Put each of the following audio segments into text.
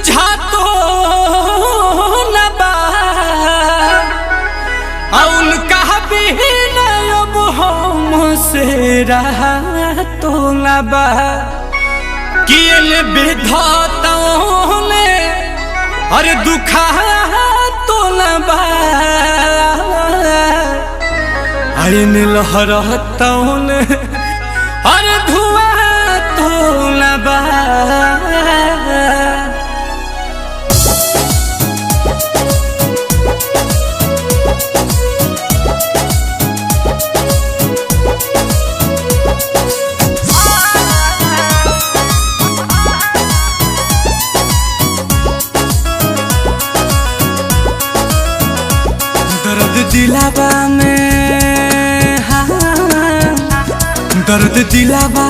बुझा तो न बा उनका भी अब हमसे रहा तो न बा कियल विधाताओं ने अरे दुखा तो न बा अरे लहरताओं ने अरे धुआं तो न बा। दिलावा में दर्द दिलावा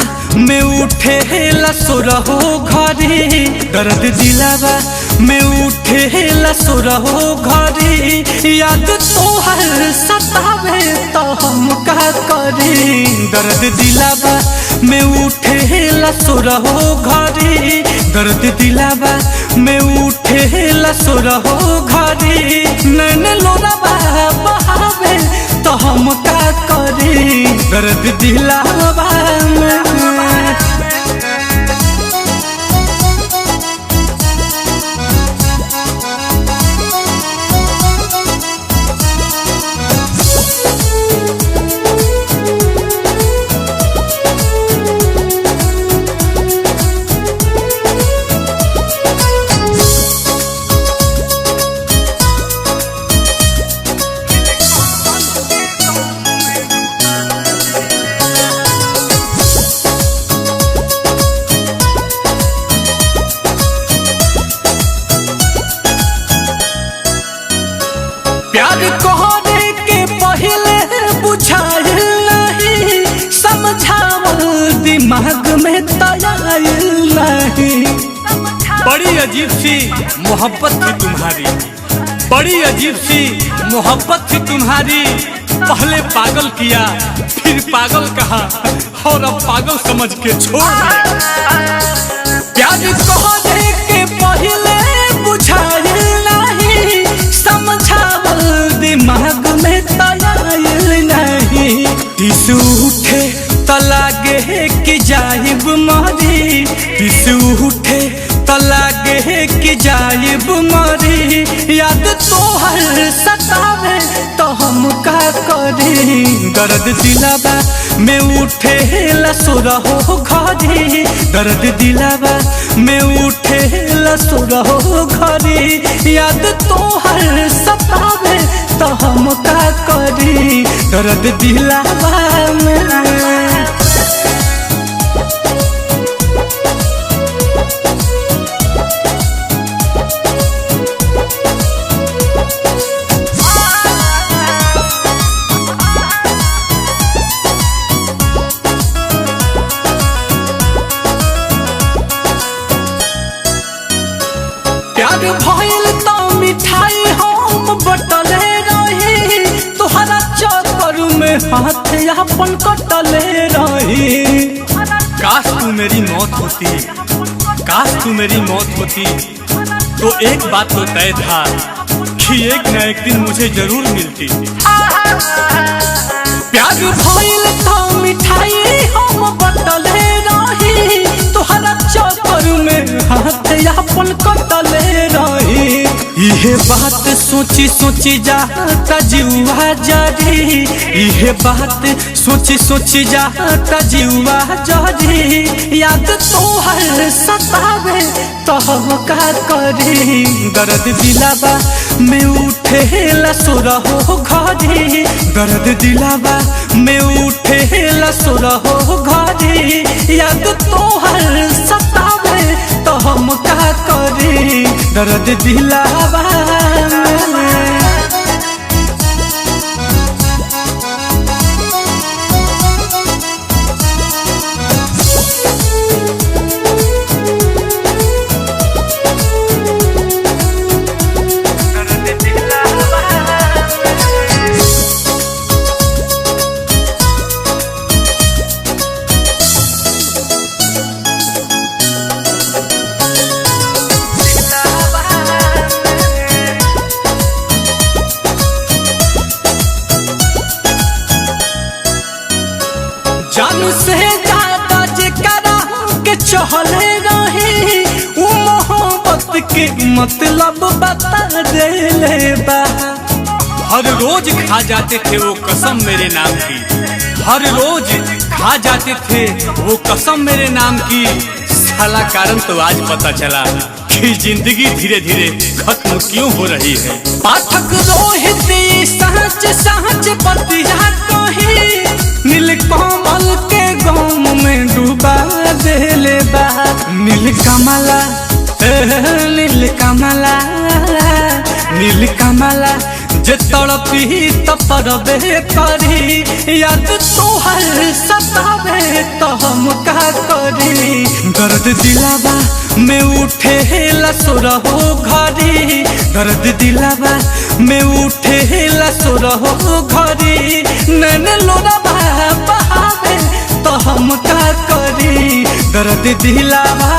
में उठे लसुरहो घरी दर्द दिलावा में उठे लसुरहो घरी याद तोहर सतावे तो हम का करी दर्द दिलावा में उठे लसुरहो घरी दर्द दिलावा में उठे लसुरहो घरी नैन लोरावा बहावे तो हम का करी दर्द दिलावा में। प्यार कहने के पहले बुझाइल नहीं समझावल दिमाग में तयाइल नहीं। बड़ी अजीब सी मोहब्बत थी तुम्हारी बड़ी अजीब सी मोहब्बत थी तुम्हारी पहले पागल किया फिर पागल कहा और अब पागल समझ के छोड़ दिया। प्यार कहने के पहले बुझाइल नहीं समझावल दिमाग में तयाइल नहीं। टिस उठे तो लागे कि जाइब मरी टिस उठे तो लागे कि जाइब मरी याद तोहर सतावे तो हम का करी दर्द दिलावा में उठे लसुरहो घरी दर्द दिलावा में उठे लसुरहो घरी याद तोहर सतावे तो हम का करी दर्द दिलावा में। प्यार भइल तो मिठाई हम बटले रही तुहरा चक्कर में हाथ अपन कटले रही। काश तू मेरी मौत होती काश तू मेरी मौत होती तो एक बात तो तय था कि एक न एक दिन मुझे जरूर मिलती। प्यार भइल तो मिठाई हम बटले रही तुहरा चक्कर में हाथ अपन कटले रही। इहे बात सोची सोची जाता जीवा जरी इहे बात सोची सोची जाता जीवा जरी याद तोहर सतावे तो हम का करी दर्द दिलावा में उठे लसुरहो घरी दर्द दिलावा में उठे लसुरहो घरी याद तोहर सतावे तो हम का करी दर्द दिलावा में। जान से ज्यादा जेकरा के चहले रही उ मोहब्बत के मतलब बता देले बा। हर रोज खा जाते थे वो कसम मेरे नाम की, हर रोज खा जाते थे वो कसम मेरे नाम की। साला कारण तो आज पता चला कि जिंदगी धीरे धीरे खत्म क्यों हो रही है। पाठक रोहित सहज सहज बतिया कही नीलकमल के गाँव में डूबा देले बा। नीलकमला नीलकमला नीलकमला जे तड़पी तपरबे करी याद तोहर सतावे तो हम का करी। दर्द दिलावा में उठे लसुरहो घरी, दर्द दिलावा में उठे लसुरहो घरी। नैन लोरावा बहावे तो हम का करी। दर्द दिलावा